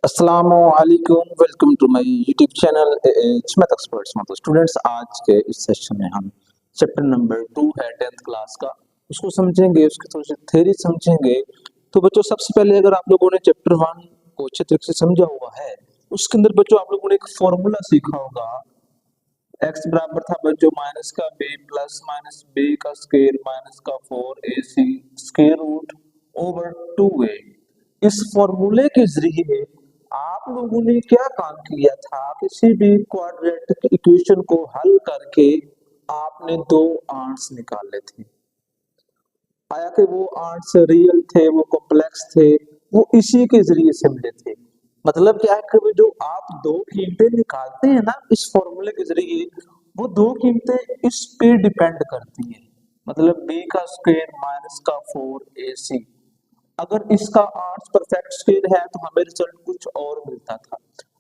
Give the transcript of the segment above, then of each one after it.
अस्सलामुअलैकुम, welcome to my YouTube channel math experts. मतलब students, आज के इस सेशन में हम चैप्टर नंबर 2 है 10th क्लास का, उसको समझेंगे, उसकी थोड़ी सी थ्योरी समझेंगे। तो बच्चों, सबसे पहले अगर आप लोगों ने चैप्टर 1 को अच्छे तरीके से समझा हुआ है, उसके अंदर बच्चों आप लोगों ने एक फॉर्मूला सीखा होगा। x बराबर था बच्चों माइनस का b प्लस माइनस b का स्क्वायर माइनस का 4ac square root over 2a। इस फॉर्मूले के जरिए आप लोगों ने क्या काम किया था, किसी भी क्वाड्रेटिक इक्वेशन को हल करके आपने दो आंसर निकाले थे। आया कि वो आंसर रियल थे, वो कॉम्प्लेक्स थे, वो इसी के जरिए से मिले थे। मतलब क्या है कि जो आप दो कीमतें निकालते हैं ना इस फॉर्मूले के जरिए, वो दो कीमतें इस पे डिपेंड करती हैं। मतलब b का स्क्वायर माइनस का 4ac, अगर इसका आर्ट्स परफेक्ट स्क्वायर है तो हमें रिजल्ट कुछ और मिलता था।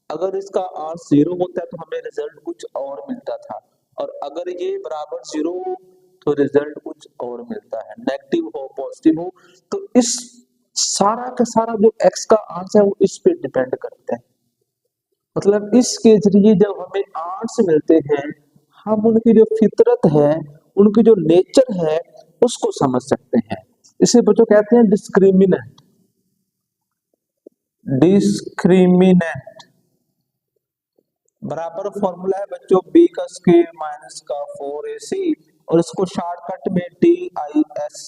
अगर इसका आर्ट्स 0 होता है तो हमें रिजल्ट कुछ और मिलता था। और अगर ये बराबर 0 हो तो रिजल्ट कुछ और मिलता है, नेगेटिव हो पॉजिटिव हो। तो इस सारा का सारा जो x का आंसर है वो इस पे डिपेंड करता है। मतलब इसके जरिए जब हमें आर्ट्स मिलते हैं, हम उनकी जो फितरत है, उनकी जो नेचर है, उसको समझ सकते हैं। इसे बच्चों कहते हैं डिस्क्रिमिनेंट। डिस्क्रिमिनेंट बराबर फॉर्मूला है बच्चों b का स्क्वायर माइनस का 4ac, और इसको शॉर्टकट में DIS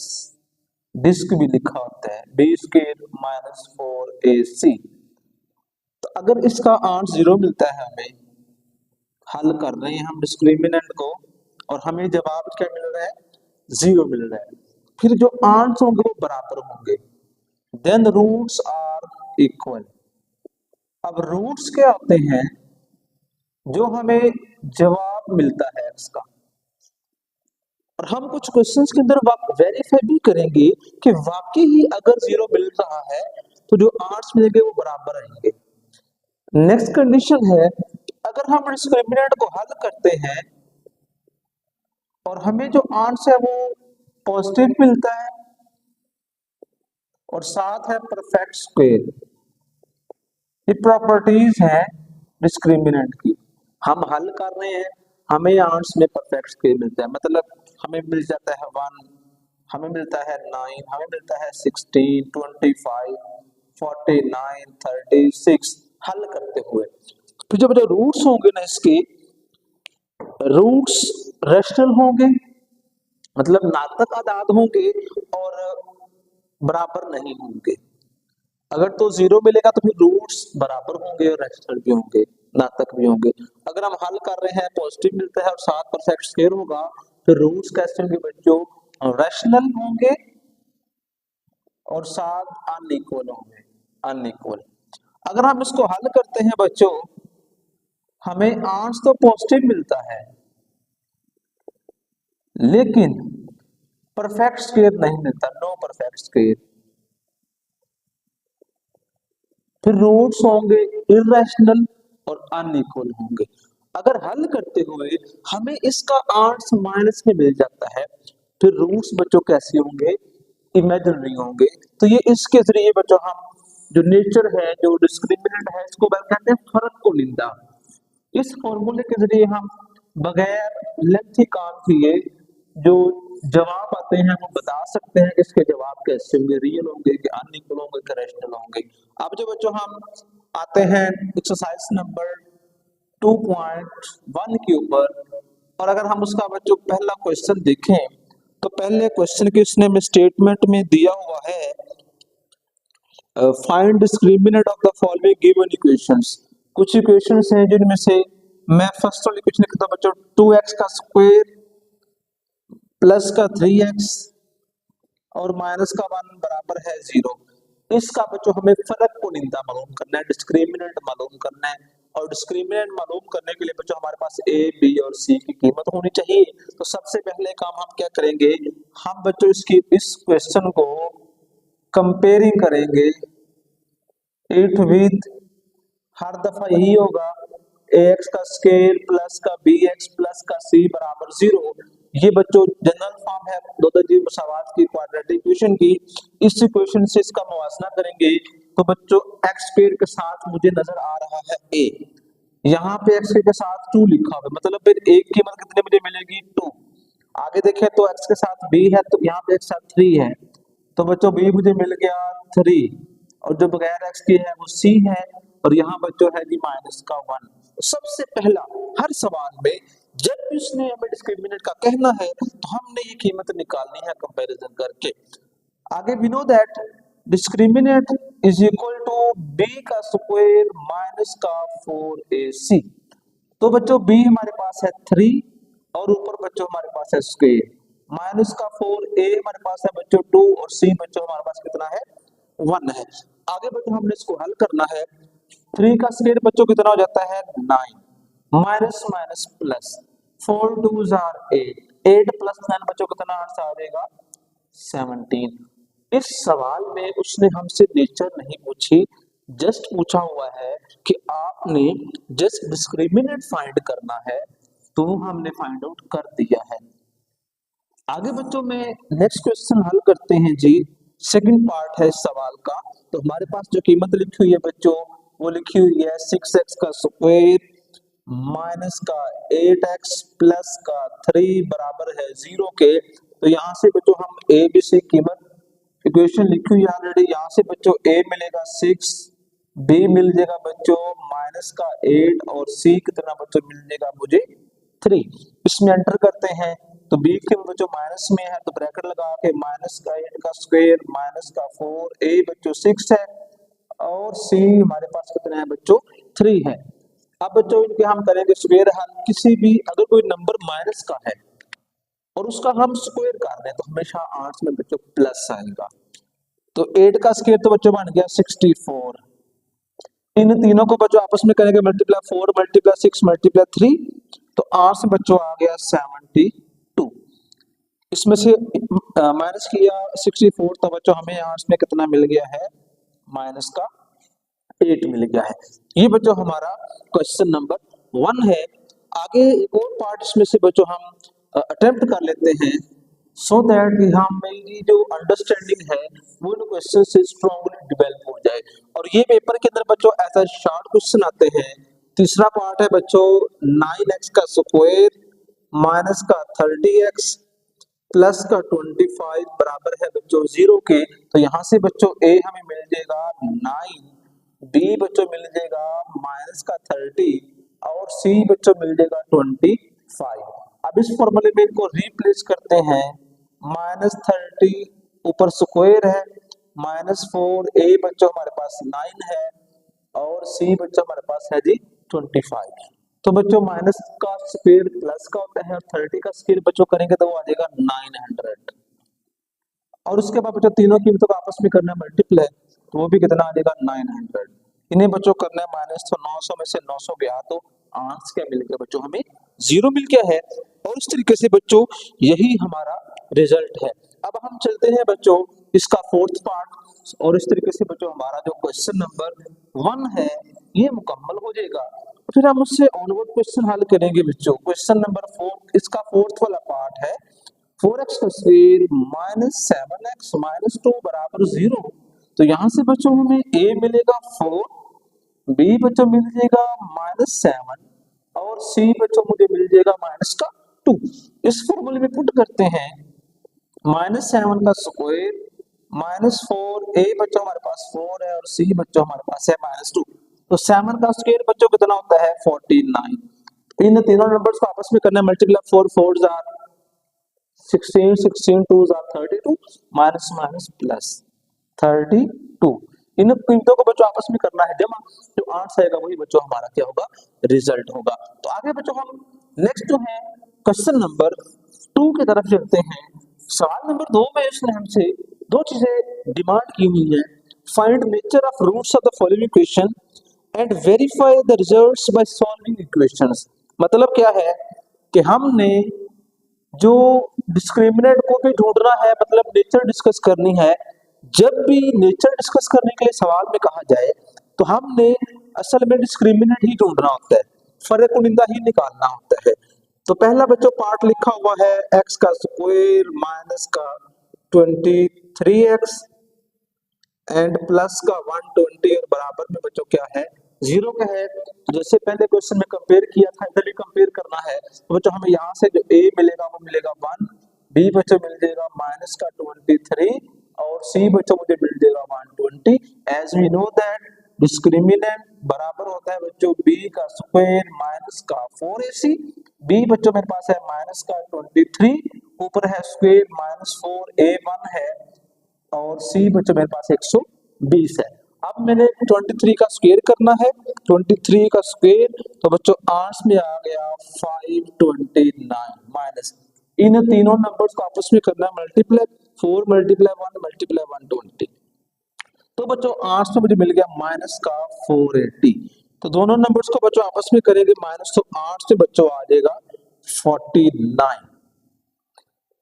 डिस्क भी लिखा होता है, b स्क्वायर माइनस 4ac। तो अगर इसका आंसर 0 मिलता है, हमें हल कर रहे हैं हम डिस्क्रिमिनेंट को, और हमें जवाब क्या मिल रहा है, 0 मिल रहा है, फिर जो आंसर होंगे वो बराबर होंगे, देन रूट्स आर इक्वल। अब रूट्स क्या होते हैं, जो हमें जवाब मिलता है x का, और हम कुछ क्वेश्चंस के अंदर वेरीफाई भी करेंगे कि वाकई ही अगर 0 मिल रहा है तो जो आंसर मिलेंगे वो बराबर आएंगे। नेक्स्ट कंडीशन है, अगर हम डिस्क्रिमिनेंट को हल करते हैं और हमें जो आंसर है वो पॉजिटिव मिलता है और साथ है परफेक्ट स्क्वायर, ये प्रॉपर्टीज है डिस्क्रिमिनेंट की। हम हल कर रहे हैं, हमें आंसर में परफेक्ट स्क्वायर मिलता है, मतलब हमें मिल जाता है 1, हमें मिलता है 9, हमें मिलता है 16, 25, 49, 36 हल करते हुए। फिर जब जो रूट्स होंगे ना इसके, रूट्स रेशनल होंगे, मतलब नातक आदाद होंगे और बराबर नहीं होंगे। अगर तो 0 मिलेगा तो फिर रूट्स बराबर होंगे और रेशनल भी होंगे, नातक भी होंगे। अगर हम हल कर रहे हैं पॉजिटिव मिलता है और साथ परफेक्ट स्क्वायर होगा, तो रूट्स कैसे होंगे बच्चों, रेशनल होंगे और साथ अनइक्वल होंगे, अनइक्वल। अगर हम इसको हल करते हैं बच्चों, हमें आंसर तो पॉजिटिव मिलता है लेकिन परफेक्ट स्क्वायर नहीं मिलता, नो परफेक्ट स्क्वायर। फिर रूट्स होंगे इररेशनल और अनइक्वल होंगे। अगर हल करते हुए हमें इसका आंसर माइनस में मिल जाता है, फिर रूट्स बच्चों कैसे होंगे, इमेजिनरी होंगे। तो ये इसके जरिए बच्चों हम जो नेचर है, जो डिस्क्रिमिनेंट है, इसको कहते हैं फर्क को निंदा। इस फॉर्मूले के जरिए हम बगैर लेंथी काम किए जो जवाब आते हैं वो बता सकते हैं कि इसके जवाब कैसे होंगे, रियल होंगे कि अनइक्वल होंगे कि रेशनल होंगे। अब जो बच्चों हम आते हैं एक्सरसाइज नंबर 2.1 के ऊपर, और अगर हम उसका बच्चों पहला क्वेश्चन देखें, तो पहले क्वेश्चन के इसने में स्टेटमेंट में दिया हुआ है, find discriminant of the following given equations. कुछ इक्वेशंस हैं जिनमें से मैं फर्स्ट वाली इक्वेशन लिखता हूं बच्चों, 2x का स्क्वायर प्लस का 3x और माइनस का 1 बराबर है 0। इसका बच्चों हमें फर्क को निंदा मालूम करना है, डिस्क्रिमिनेंट मालूम करना है। और डिस्क्रिमिनेंट मालूम करने के लिए बच्चों हमारे पास a, b और c की कीमत होनी चाहिए। तो सबसे पहले काम हम क्या करेंगे, हम बच्चों इसकी इस क्वेश्चन को कंपेयरिंग करेंगे इट विद, हर दफा यही होगा, ax का स्क्वायर प्लस का bx प्लस का c बराबर 0। ये बच्चों जनरल फॉर्म है दोदर्जी मसावात की क्वाड्रेटिक इक्वेशन की। इस इक्वेशन से इसका मुवाजना करेंगे तो बच्चों एक्स स्क्वायर के साथ मुझे नजर आ रहा है ए, यहाँ पे एक्स के साथ 2 लिखा हुआ है, मतलब फिर ए की कीमत कितने मुझे मिलेगी 2। आगे देखें तो एक्स के साथ बी है, तो यहाँ पे एक साथ 3 है, तो बच्चों बी मुझे मिल गया 3, और जो बगैर एक्स के है वो सी है, और यहाँ बच्चों है जी माइनस का 1। सबसे पहला हर सवाल में जब भी उसने हमें डिस्क्रिमिनेंट का कहना है तो हमने ये कीमत निकालनी है कंपैरिजन करके। आगे we know that discriminant is equal to B का स्क्वायर माइनस का 4ac। तो बच्चों b हमारे पास है 3, और ऊपर बच्चों हमारे पास है स्क्वायर माइनस का 4a हमारे पास है बच्चों 2, और c बच्चों हमारे पास कितना है 1 है। आगे बच्चों हमने इसको हल करना है। 3 का स्क्वायर बच्चों कितना हो जाता है 9, minus minus plus 4 2s are 8, 8 plus 9 बच्चों कितना आंसर आ जाएगा 17। इस सवाल में उसने हमसे नेचर नहीं पूछी, जस्ट पूछा हुआ है कि आपने जस्ट डिस्क्रिमिनेंट फाइंड करना है, तो हमने फाइंड आउट कर दिया है। आगे बच्चों में नेक्स्ट क्वेश्चन हल करते हैं जी। सेकंड पार्ट है इस सवाल का। तो हमारे पास जो कीमत लिखी हुई है बच्चों वो लिखी हुई है 6x का स्क्वायर माइनस का 8x प्लस का 3 बराबर है 0 के। तो यहाँ से बच्चों हम a b c कीमत इक्वेशन लिखी हुई है ऑलरेडी। यहाँ से बच्चों a मिलेगा 6, b मिल जाएगा बच्चों माइनस का 8, और c कितना बच्चों मिल जाएगा मुझे 3। इसमें एंटर करते हैं तो b के बच्चों माइनस में है तो ब्रैकेट लगा के माइनस का 8 का स्क्वायर माइनस का 4, a बच्चों 6 है, और c हमारे पास कितना है बच्चों 3 है। अब बच्चों इनके हम करेंगे स्क्वायर हल। किसी भी अगर कोई नंबर माइनस का है और उसका हम स्क्वायर कर रहे हैं तो हमेशा आर्ट्स में बच्चों प्लस आएगा। तो 8 का स्क्वायर तो बच्चों बन गया 64। इन तीनों को बच्चों आपस में करेंगे मल्टीप्लाई 4 मल्टीप्लाई 6 मल्टीप्लाई 3, तो आर्ट्स में बच्चों आ गया 72। इसमें से माइनस किया 64, तो बच्चों हमें आर्ट्स में कितना मिल गया है माइनस का 8 मिल गया है। ये बच्चों हमारा क्वेश्चन नंबर 1 है। आगे एक और पार्ट इसमें से बच्चों हम अटेम्प्ट कर लेते हैं, सो दैट हमारी जो अंडरस्टैंडिंग है वो इन क्वेश्चन से स्ट्रांगली डेवलप हो जाए। और ये पेपर के अंदर बच्चों ऐसा शॉर्ट क्वेश्चन आते हैं। तीसरा पार्ट है बच्चों 9x का स्क्वायर माइनस का 30x प्लस का 25 बराबर है बच्चों 0 के। तो यहाँ से बच्चों a हमें मिल जाएगा 9, b बच्चों मिल जाएगा माइनस का 30, और c बच्चों मिल जाएगा 25। अब इस फॉर्मूले में इनको रिप्लेस करते हैं। माइनस 30 ऊपर स्क्वायर है माइनस 4, a बच्चों हमारे पास 9 है, और c बच्चों हमारे पास है जी 25। तो बच्चों माइनस का स्क्वायर प्लस का होता है, और 30 का स्क्वायर बच्चों करेंगे तो वो आ जाएगा 900, और उसके बाद बच्चों तीनों कीमतों को आपस में करना है मल्टीप्लाई, तो वो भी कितना आ जाएगा 900। इन्हें बच्चों करना है माइनस, तो 900 में से 900 गया तो आंसर क्या मिल गया बच्चों हमें 0 मिल गया है। और इस तरीके से बच्चों यही हमारा रिजल्ट है। अब हम चलते हैं बच्चों इसका फोर्थ पार्ट, और इस तरीके से बच्चों हमारा जो क्वेश्चन नंबर 1 है ये मुकम्मल हो जाएगा। फिर हम उससे ऑनवर्ड क्वेश्चन हल करेंगे बच्चों। क्वेश्चन नंबर 4 इसका फोर्थ वाला पार्ट है 4x का स्क्वायर माइनस 7x माइनस 2 बराबर 0। तो यहाँ से बच्चों हमें a मिलेगा 4, b बच्चों मिल जाएगा माइनस 7, और c बच्चों मुझे मिल जाएगा माइनस का 2। इस फॉर्मूले में पुट करते हैं माइनस 7 का स्क्वायर माइनस 4, a बच्चों हमारे पास 4 है, और c बच्चों हमारे पास है माइनस 2। तो 7 का स्क्वायर बच्चों कितना होता है 49। इन तीनों नंबर्स को आपस में करना है multiply 4 4 jar 16 16 2 jar 32 minus minus plus 32। इन कीमतों को बच्चों आपस में करना है जमा, जो आंसर आएगा वही बच्चों हमारा क्या होगा रिजल्ट होगा। तो आगे बच्चों हम नेक्स्ट जो है क्वेश्चन नंबर 2 की तरफ चलते हैं। सवाल नंबर 2 में इसने हमसे दो चीजें डिमांड की हुई है। Find nature of roots of the following equation and verify the results by solving equations. मतलब क्या है कि हमने जो डिस्क्रिमिनेंट को भी ढूंढना है, मतलब नेचर डिस्कस करनी है। जब भी नेचर डिस्कस करने के लिए सवाल में कहा जाए तो हमने असल में डिस्क्रिमिनेंट ही ढूंढना होता है, फर्क कुनिंदा ही निकालना होता है। तो पहला बच्चों पार्ट लिखा हुआ है x का स्क्वायर माइनस का 23x एंड प्लस का 120 और बराबर में बच्चों क्या है, जीरो का है। तो जैसे पहले क्वेश्चन में कंपेयर किया था, इधर भी कंपेयर करना है। तो बच्चों हमें यहाँ से जो a मिलेगा वो मिलेगा 1, b बच्चों मिल जाएगा माइनस का 23 और c बच्चों मुझे मिल जाएगा 120। As we know that discriminant बराबर होता है बच्चों b का स्क्वायर माइनस का 4ac। b बच्चों मेरे पास है माइनस का 23, ऊपर है स्क्वायर माइनस 4a1 है और c बच्चों मेरे पास 120 है। अब मैंने 23 का स्क्वायर करना है, 23 का स्क्वायर तो बच्चों आंसर में आ गया 529 माइनस इन तीनों नंबर्स को आपस में करना है मल्टीप्लाई, 4 मल्टीप्लाई 1 मल्टीप्लाई 120। तो बच्चों आंसर मुझे मिल गया माइनस का 480। तो दोनों नंबर्स को बच्चों आपस में करेंगे माइनस, तो 8 से बच्चों आ जाएगा 49।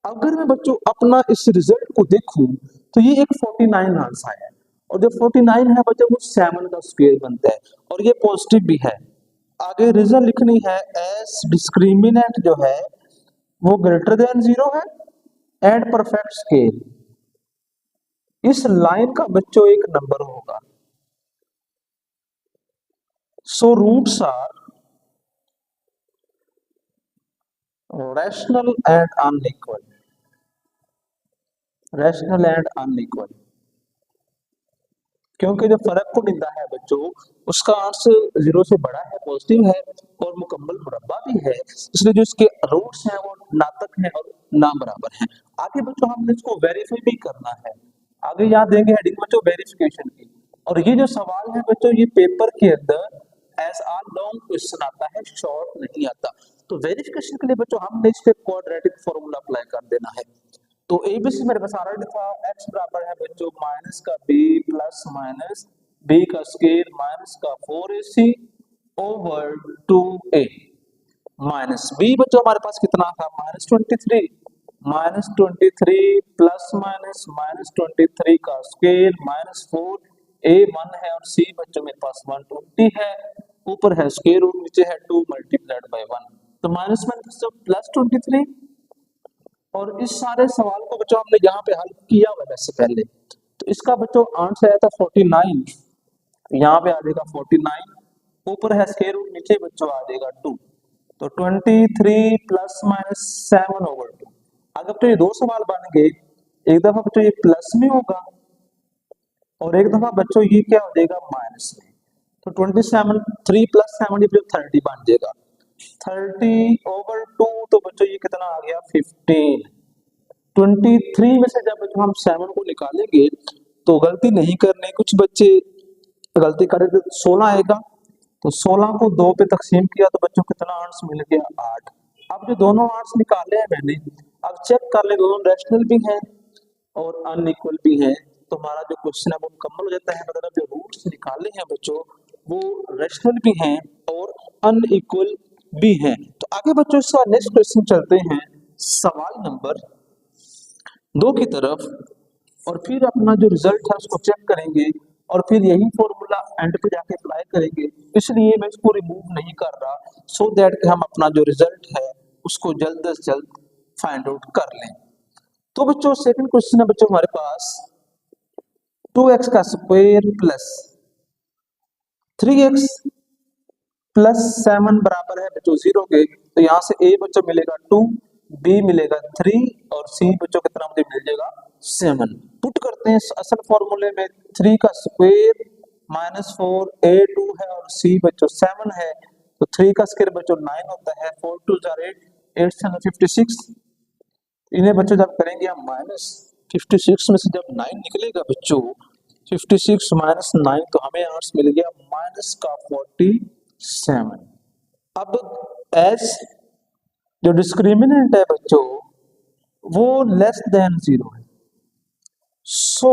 अगर मैं बच्चों अपना इस रिजल्ट को देखूं तो ये एक 49 आंसर आया है और जो 49 है बच्चों वो 7 का स्क्वायर बनता है और ये पॉजिटिव भी है। आगे रीजन लिखनी है एस डिस्क्रिमिनेंट जो है वो ग्रेटर देन 0 है एंड परफेक्ट स्केल। इस लाइन का बच्चों एक नंबर होगा। So roots are rational and unequal, rational and unequal, क्योंकि जो फर्क को निंदा है बच्चों उसका आंसर 0 से बड़ा है, पॉजिटिव है और मुकम्मल मुरब्बा भी है, इसलिए जो इसके रूट्स हैं वो नातक हैं और ना बराबर हैं। आगे बच्चों हमने इसको वेरीफाई भी करना है, आगे यहाँ देंगे हेडिंग बच्चों वेरिफिकेशन की। और ये जो सवाल है बच्चों ये पेपर के अंदर एज आ लॉन्ग क्वेश्चन आता है, शॉर्ट नहीं आता। तो वेरिफिकेशन के लिए बच्चों हमने इस पे क्वाड्रेटिक फॉर्मूला अप्लाई कर देना है। तो एबीसी मेरे पास ऑलरेडी था, x बराबर है बच्चों माइनस का b प्लस माइनस b का स्क्वायर माइनस का 4ac over 2a minus b बच्चों हमारे पास कितना था minus 23, minus 23 plus minus minus 23 का स्क्वायर माइनस 4a1 है और c बच्चों मेरे पास 120 है, ऊपर है स्क्वायर रूट नीचे है 2 मल्टीप्लाइड बाय 1। तो माइनस माइनस प्लस 23 और इस सारे सवाल को बच्चों हमने यहाँ पे हल किया हुआ वैसे पहले। तो इसका बच्चों आंसर आया था 49, यहाँ पे आ जाएगा 49, ऊपर है स्क्वायर रूट नीचे बच्चों आ जाएगा 2। तो 23 प्लस माइनस 7 ओवर 2। अगर तो ये दो सवाल बन गए, एक दफा बच्चों ये प्लस में होगा और एक दफा बच्चों ये क्या हो जाएगा माइनस में। तो 27 3 प्लस 7 ये 30 बन जाएगा, 30 ओवर 2 तो बच्चों ये कितना आ गया 15। 23 में से जब बच्चों हम 7 को निकालेंगे तो गलती नहीं करनी, कुछ बच्चे गलती करेंगे तो 16 आएगा। तो 16 को 2 पे तकसीम किया तो बच्चों कितना आंसर मिल गया 8। अब जो दोनों आंसर निकाले हैं मैंने, अब चेक कर ले दोनों रैशनल भी हैं और अनइक्वल भी हैं, तो हमारा जो क्वेश्चन है वो मुकम्मल हो जाता है। मतलब जो रूट्स निकाले हैं बच्चों वो रैशनल भी हैं और अनइक्वल भी हैं। तो आगे बच्चों इसका नेक्स्ट क्वेश्चन चलते हैं सवाल नंबर 2 की तरफ और फिर अपना जो रिजल्ट है उसको चेक करेंगे और फिर यही फॉर्मूला एंड पे जाके अप्लाई करेंगे। इसलिए मैं इसको रिमूव नहीं कर रहा, सो दैट कि हम अपना जो रिजल्ट है उसको जल्द से जल्द फाइंड आउट कर लें। तो बच्चों सेकंड क्वेश्चन है बच्चों हमारे पास 2x का स्क्वायर प्लस 3x प्लस 7 बराबर है बच्चों 0 के। तो यहाँ से a बच्चों मिलेगा 2, b मिलेगा 3 और c बच्चों कितना मुझे मिल जाएगा 7। पुट करते हैं असल फॉर्मूले में, 3 का स्क्वायर माइनस 4a2 है और c बच्चों 7 है। तो 3 का स्क्वायर बच्चों 9 होता है, 4 2 8 8 7 56। इन्हें बच्चों जब करेंगे हम माइनस 56 में से जब 9 निकलेगा बच्चों 56 माइनस 9 तो हमें आंसर मिल गया माइनस का 47। अब एस जो डिस्क्रिमिनेंट है बच्चों वो लेस देन 0 है, सो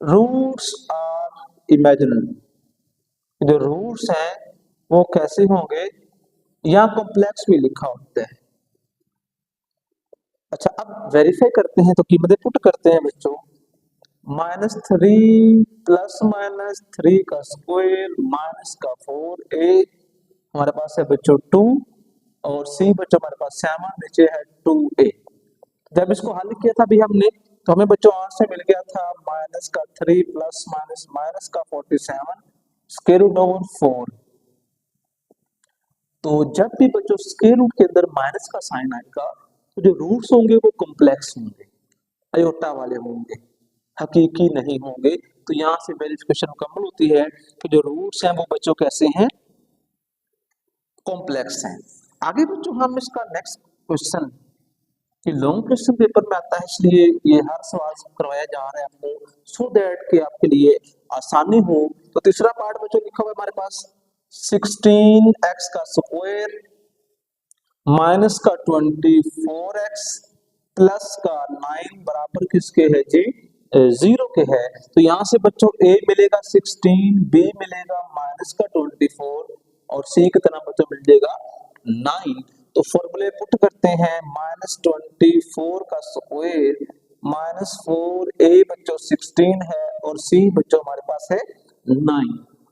रूट्स आर इमेजिनरी। जो रूट्स हैं वो कैसे होंगे, यहाँ कॉम्प्लेक्स भी लिखा होता है। अच्छा अब वेरीफाई करते हैं तो कीमतें पुट करते हैं बच्चों, -3 प्लस माइनस 3 का स्क्वायर माइनस का 4a हमारे पास है बच्चों 2 और c बच्चों हमारे पास 7 नीचे है 2a। जब इसको हल किया था भी हमने तो हमें बच्चों 8 से मिल गया था माइनस का 3 प्लस माइनस माइनस का 47 स्क्वायर रूट ओवर 4। तो जब भी बच्चों स्क्वायर रूट के अंदर माइनस का साइन आएगा तो जो रूट्स होंगे वो कॉम्प्लेक्स होंगे, अयोटा वाले होंगे, हकीकी नहीं होंगे। तो यहाँ से वेरिफिकेशन मुकम्मल होती है कि जो रूट्स हैं वो बच्चों कैसे हैं, कॉम्प्लेक्स हैं। आगे बच्चों हम इसका नेक्स्ट क्वेश्चन, कि लॉन्ग क्वेश्चन पेपर में आता है इसलिए ये हर सवाल करवाया जा रहा है आपको, सो दैट कि आपके लिए आसानी हो। तो तीसरा पार्ट बच्चों लिखा हुआ है हमारे पास 16x का स्क्वायर माइनस का 24x प्लस का 9 बराबर किसके है जी, 0 के है। तो यहाँ से बच्चों a मिलेगा 16, b मिलेगा माइनस का 24 और c कितना बच्चों मिल जाएगा 9। तो फॉर्मूले पुट करते हैं, माइनस 24 का स्क्वायर माइनस 4a बच्चों 16 है और c बच्चों हमारे पास है 9।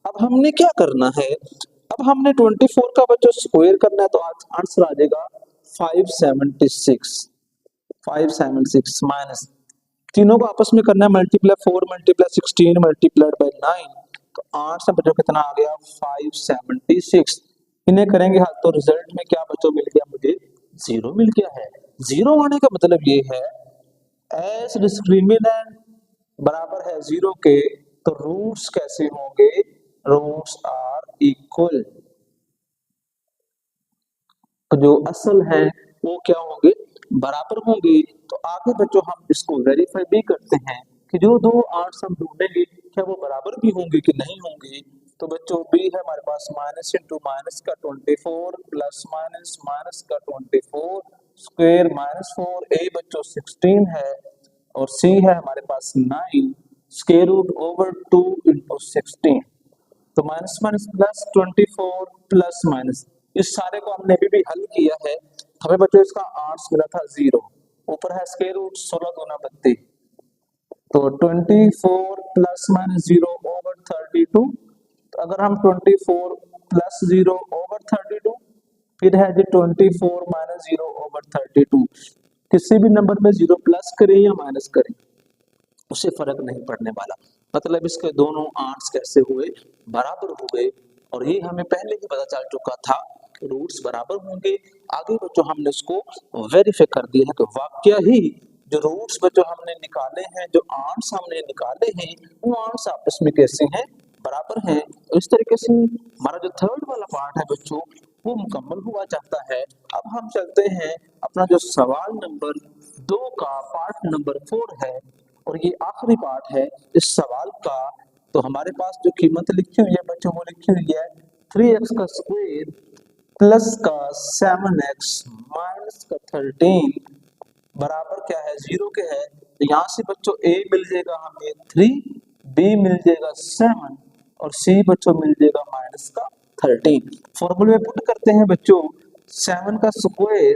अब हमने क्या करना है, अब हमने 24 का बच्चों स्क्वायर करना है तो आंसर आ जाएगा 576। 576 माइनस तीनों को आपस में करना है मल्टीप्लाई, 4 मल्टीप्लाई 16 मल्टीप्लाइड बाय 9। तो 8 से बच्चों कितना आ गया 576। इन्हें करेंगे हल तो रिजल्ट में क्या बच्चों मिल गया, मुझे 0 मिल गया है। 0 आने का मतलब ये है एस डिस्क्रिमिनेंट बराबर है 0 के, तो रूट्स कैसे होंगे, रूट्स आर इक्वल। तो जो असल है वो क्या होंगे, बराबर होंगे। तो आगे बच्चों हम इसको वेरीफाई भी करते हैं कि जो दो आर्ट्स हम ढूंढेंगे क्या वो बराबर भी होंगे कि नहीं होंगे। तो बच्चों बी है हमारे पास माइनस इंटू माइनस का 24 प्लस माइनस माइनस का 24 स्क्वायर माइनस 4 ए बच्चों 16 है और सी है हमारे पास 9 स्क्वायर रूट ओवर 2 इंटू 16। तो minus minus plus 24 plus minus, इस सारे को हमने अभी भी हल किया है। हमें बच्चों इसका आर्ट्स मिला था 0, ऊपर है स्क्वायर रूट 16 दूना 32, तो 24 प्लस माइनस 0 ओवर 32। तो अगर हम 24 प्लस 0 ओवर 32, फिर है जी 24 माइनस 0 ओवर 32, किसी भी नंबर में 0 प्लस करें या माइनस करें उससे फर्क नहीं पड़ने वाला। मतलब इसके दोनों आर्ट्स कैसे हुए, बराबर हुए। और ये हमें पहले ही पता चल चुका था कि रूट्स बराबर होंगे। आगे बच्चों हमने इसको वेरीफाई कर दिया है कि वाकया ही जो रूट्स बच्चों हमने निकाले हैं, जो आर्ट्स हमने निकाले हैं, वो आर्ट्स आपस में कैसे हैं, बराबर हैं। तो इस तरीके से हमारा जो थर्ड वाला पार्ट है बच्चों वो मुकम्मल हुआ जाता है। अब हम चलते हैं अपना जो सवाल नंबर 2 का पार्ट नंबर 4 है और ये आखिरी पार्ट है इस सवाल का। तो हमारे पास जो कीमत लिखी हुई है बच्चों वो लिखी हुई है 3x का स्क्वायर प्लस का 7x माइनस का 13 बराबर क्या है 0 के है। तो यहाँ से बच्चों a मिल जाएगा हमें 3, b मिल जाएगा 7 और c बच्चों मिल जाएगा माइनस का 13। फॉर्मूले में पुट करते हैं बच्चों, 7 का स्क्वायर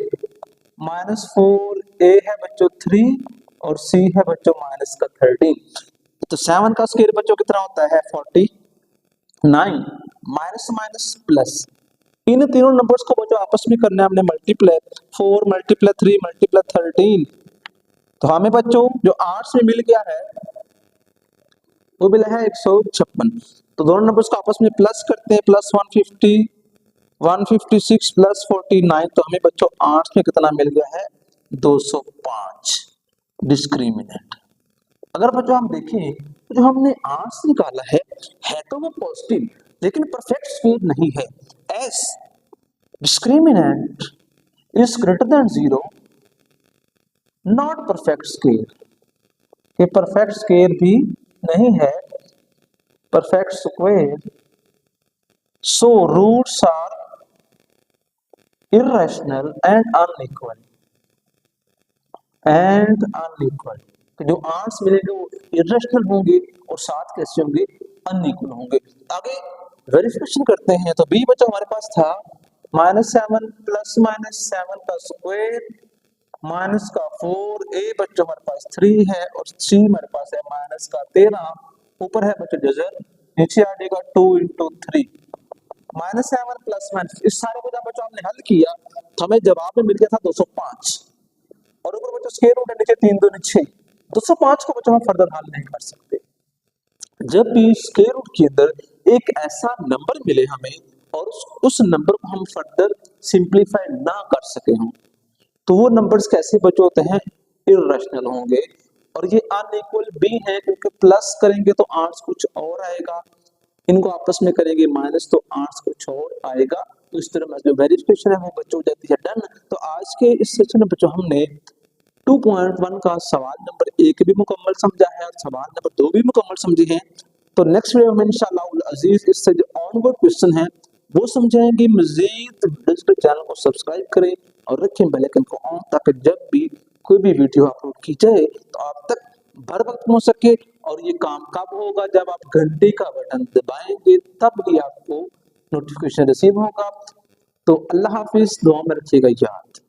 माइनस 4a है बच्चों 3 और c है बच्चों माइनस का 13। तो 7 का स्क्वायर बच्चों कितना होता है 49 माइनस माइनस प्लस, इन तीनों नंबर्स को बच्चों आपस में करना है हमने मल्टीप्लाई, 4 मल्टीप्लाई 3 मल्टीप्लाई 13। तो हमें बच्चों जो आर्ट्स में मिल गया है वो मिला है 156। तो दोनों नंबर्स को आपस में प्लस करते हैं, प्लस 150 156 प्लस 49। तो हमें बच्चों आर्ट्स में कितना मिल गया है 205 डिस्क्रिमिनेंट। अगर बच्चों हम देखें तो जो हमने आर्ट्स निकाला है तो वो पॉजिटिव लेकिन परफेक्ट स्क्वायर नहीं है। As discriminant is greater than 0 not perfect square, ये परफेक्ट स्क्वायर भी नहीं है, perfect square. So roots are irrational and unequal तो जो आर्ट्स मिलेंगे वो इरेशनल होंगे और साथ कैसे होंगे, अनइक्वल होंगे। आगे वेरिफिकेशन करते हैं तो बी बचा हमारे पास था -7 प्लस -7 का स्क्वायर माइनस का 4 ए बच्चों हमारे पास 3 है और सी हमारे पास है माइनस का 13, ऊपर है बच्चों जजर, नीचे आ जाएगा 2 इंटू 3 -7 प्लस माइनस। इस सारे को जब बच्चों हमने हल किया तो हमें जवाब में मिल गया था 205 और ऊपर बच्चों स्क्वायर रूट है, नीचे 3 दूनी 6 205 को बच्चों हम फर्दर हल नहीं कर सकते। जब भी स्क्वायर रूट के अंदर एक ऐसा नंबर मिले हमें और उस नंबर को हम फर्दर सिंप्लीफाई ना कर सके हों, तो वो नंबर्स कैसे बचे होते हैं, इर्रेशनल होंगे। और ये अनइक्वल भी हैं क्योंकि प्लस करेंगे तो आंसर कुछ और आएगा, इनको आपस में करेंगे माइनस तो आंसर कुछ और आएगा। तो इस तरह जो वेरिफिकेशन है वो बच्चों हो जाती है डन। तो आज के इस सेशन में बच्चों हमने 2.1 का सवाल नंबर 1 भी मुकम्मल समझा है और सवाल नंबर 2 भी मुकम्मल समझे हैं। तो नेक्स्ट वीडियो में इंशाअल्लाह अजीज इससे जो ऑनवर्ड क्वेश्चन है वो समझाएंगे। मजीद डिजिटल चैनल को सब्सक्राइब करें और रखें बेल आइकन को ऑन, ताकि जब भी कोई भी वीडियो अपलोड की जाए तो आप तक भर वक्त पहुंच सके। और ये काम कब होगा, जब आप घंटे का बटन दबाएंगे तब ही आपको नोटिफिकेशन रिसीव होगा। तो अल्लाह हाफिज, दुआ में रखिएगा याद।